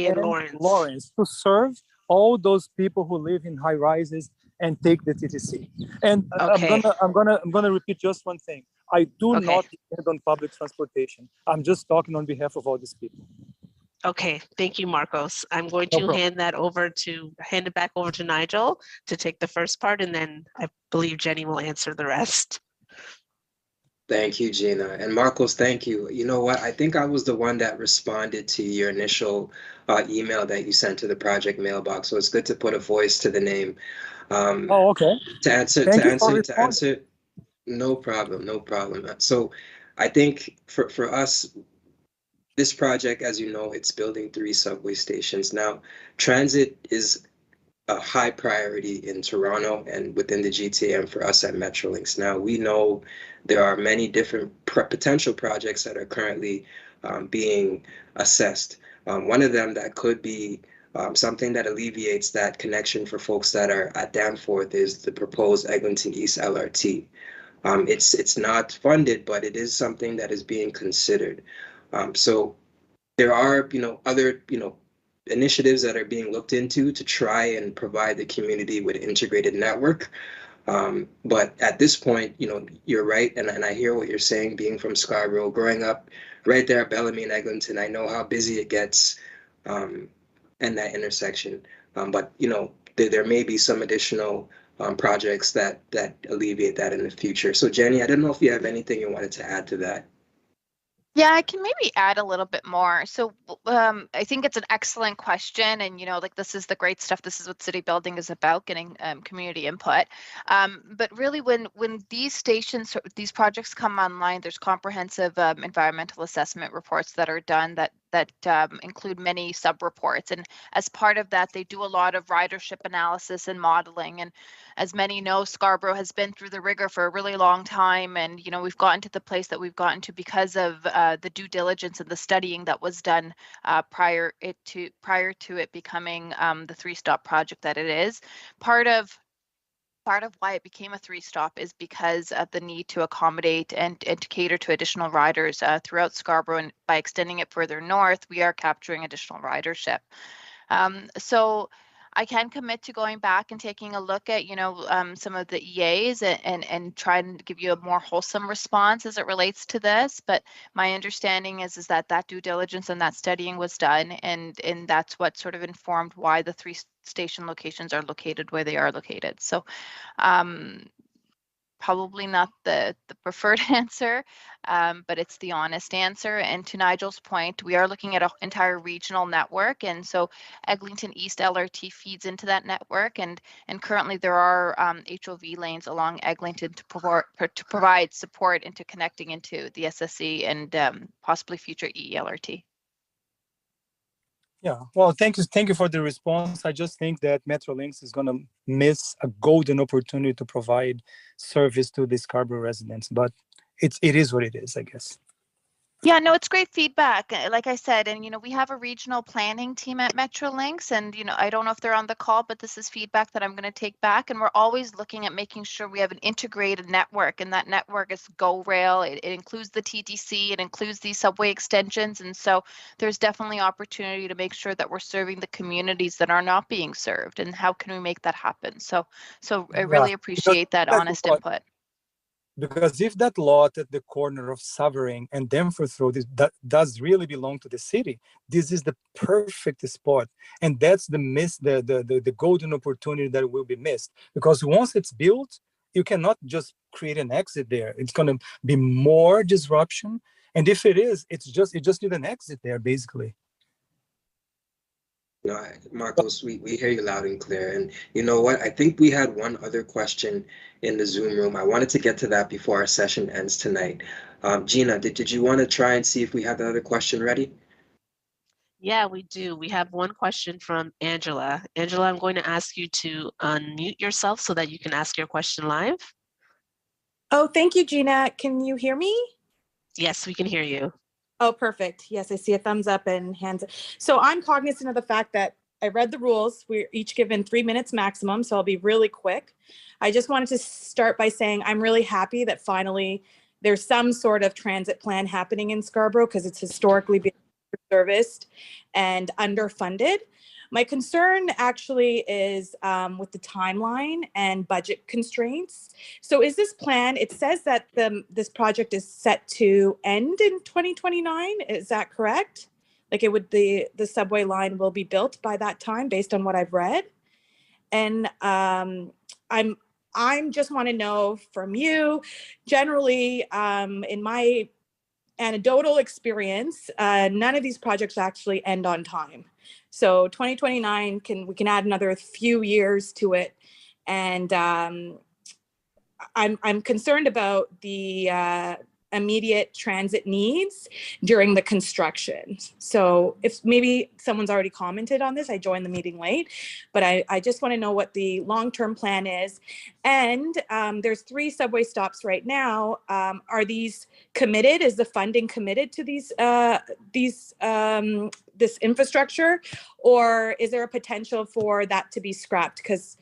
and Lawrence to serve all those people who live in high rises and take the TTC. And okay. I'm gonna repeat just one thing. I do not depend on public transportation. I'm just talking on behalf of all these people. Okay, thank you, Marcos. I'm going to hand it back over to Nigel to take the first part, and then I believe Jenny will answer the rest. Thank you, Gina. And Marcos, thank you. You know what? I think I was the one that responded to your initial email that you sent to the project mailbox. So it's good to put a voice to the name. Okay. To answer. No problem. So I think for us, this project, as you know, it's building 3 subway stations. Now, transit is a high priority in Toronto and within the GTA and for us at Metrolinx. Now, we know there are many different potential projects that are currently being assessed. One of them that could be something that alleviates that connection for folks that are at Danforth is the proposed Eglinton East LRT. It's not funded, but it is something that is being considered. So there are, other, initiatives that are being looked into to try and provide the community with an integrated network. But at this point, you're right. And I hear what you're saying, being from Scarborough, growing up right there at Bellamy and Eglinton. I know how busy it gets in that intersection. But, there may be some additional projects that alleviate that in the future. So Jenny, I don't know if you have anything you wanted to add to that. Yeah, I can maybe add a little bit more. So I think it's an excellent question. And, this is the great stuff. This is what city building is about, getting community input. But really, when these projects come online, there's comprehensive environmental assessment reports that are done that that include many sub-reports. And as part of that, they do a lot of ridership analysis and modeling. And as many know, Scarborough has been through the rigor for a really long time. And, you know, we've gotten to the place that we've gotten to because of the due diligence and the studying that was done prior to it becoming the three-stop project that it is. Part of why it became a three-stop is because of the need to accommodate and to cater to additional riders throughout Scarborough, and by extending it further north, we are capturing additional ridership. So I can commit to going back and taking a look at, you know, some of the EAs and try and give you a more wholesome response as it relates to this. But my understanding is that due diligence and that studying was done, and that's what sort of informed why the three station locations are located where they are located. So probably not the preferred answer, but it's the honest answer. And to Nigel's point, we are looking at an entire regional network, and so Eglinton East LRT feeds into that network, and currently there are HOV lanes along Eglinton to provide support into connecting into the SSE and possibly future EELRT. Yeah, well, thank you for the response. I just think that Metrolinx is going to miss a golden opportunity to provide service to the Scarborough residents, but it is what it is, I guess. Yeah, no, it's great feedback. Like I said, and, you know, we have a regional planning team at Metrolinx, and, you know, I don't know if they're on the call, but this is feedback that I'm going to take back. And we're always looking at making sure we have an integrated network, and that network is GO Rail. It includes the TTC, it includes these subway extensions. And so there's definitely opportunity to make sure that we're serving the communities that are not being served. And how can we make that happen? So I really appreciate that honest input. Because if that lot at the corner of Sovereign and Danforth Road that does really belong to the city, this is the perfect spot, and that's the golden opportunity that will be missed. Because once it's built, you cannot just create an exit there. It's going to be more disruption, and if it is, you just need an exit there, basically. No, Marcos, we hear you loud and clear. And you know what? I think we had one other question in the Zoom room. I wanted to get to that before our session ends tonight. Gina, did you want to try and see if we have the other question ready? Yeah, we do. We have one question from Angela. Angela, I'm going to ask you to unmute yourself so that you can ask your question live. Oh, thank you, Gina. Can you hear me? Yes, we can hear you. Oh, perfect. Yes, I see a thumbs up and hands. So I'm cognizant of the fact that I read the rules. We're each given 3 minutes maximum, so I'll be really quick. I just wanted to start by saying I'm really happy that finally there's some sort of transit plan happening in Scarborough, because it's historically been serviced and underfunded. My concern actually is with the timeline and budget constraints. So is this plan, it says that this project is set to end in 2029, is that correct? Like the subway line will be built by that time based on what I've read? And I'm just want to know from you, generally, in my anecdotal experience, none of these projects actually end on time. So 2029, we can add another few years to it, and I'm concerned about the immediate transit needs during the construction. So if maybe someone's already commented on this, I joined the meeting late, but I just want to know what the long-term plan is. And there's 3 subway stops right now. Are these committed? Is the funding committed to this infrastructure, or is there a potential for that to be scrapped? Because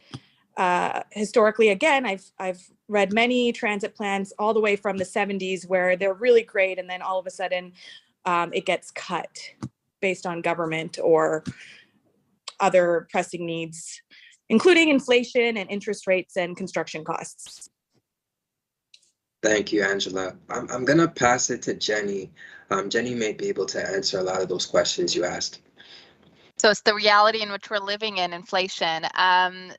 historically, again, I've read many transit plans all the way from the 70s where they're really great, and then all of a sudden it gets cut based on government or other pressing needs, including inflation and interest rates and construction costs. Thank you, Angela. I'm going to pass it to Jenny. Jenny may be able to answer a lot of those questions you asked. So it's the reality in which we're living in, inflation.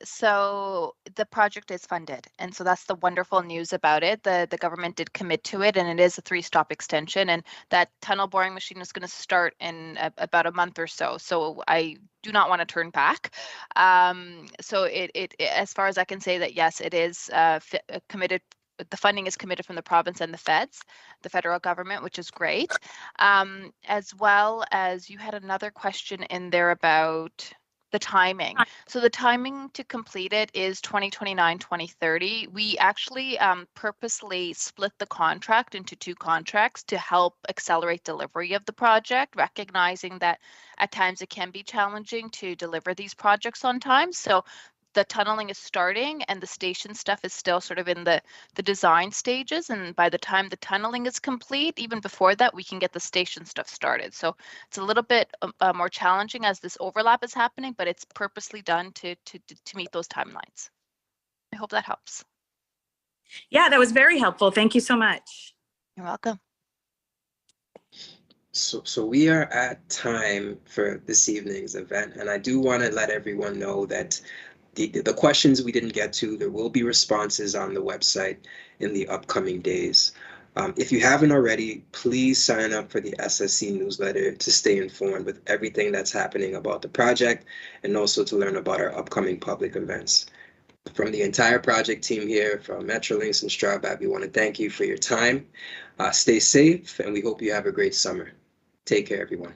So the project is funded. And so that's the wonderful news about it. The government did commit to it, and it is a 3-stop extension. And that tunnel boring machine is going to start in about a month or so. So I do not want to turn back. So it as far as I can say that, yes, it is committed the funding is committed from the province and the federal government, which is great. As well as you had another question in there about the timing. So the timing to complete it is 2029, 2030. We actually purposely split the contract into 2 contracts to help accelerate delivery of the project, recognizing that at times it can be challenging to deliver these projects on time. So the tunneling is starting and the station stuff is still sort of in the design stages. And by the time the tunneling is complete, even before that, we can get the station stuff started. So it's a little bit more challenging as this overlap is happening, but it's purposely done to meet those timelines. I hope that helps. Yeah, that was very helpful. Thank you so much. You're welcome. So we are at time for this evening's event, and I do want to let everyone know that the questions we didn't get to, there will be responses on the website in the upcoming days. If you haven't already, please sign up for the SSC newsletter to stay informed with everything that's happening about the project and also to learn about our upcoming public events. From the entire project team here, from Metrolinx and Strabag, we want to thank you for your time. Stay safe, and we hope you have a great summer. Take care, everyone.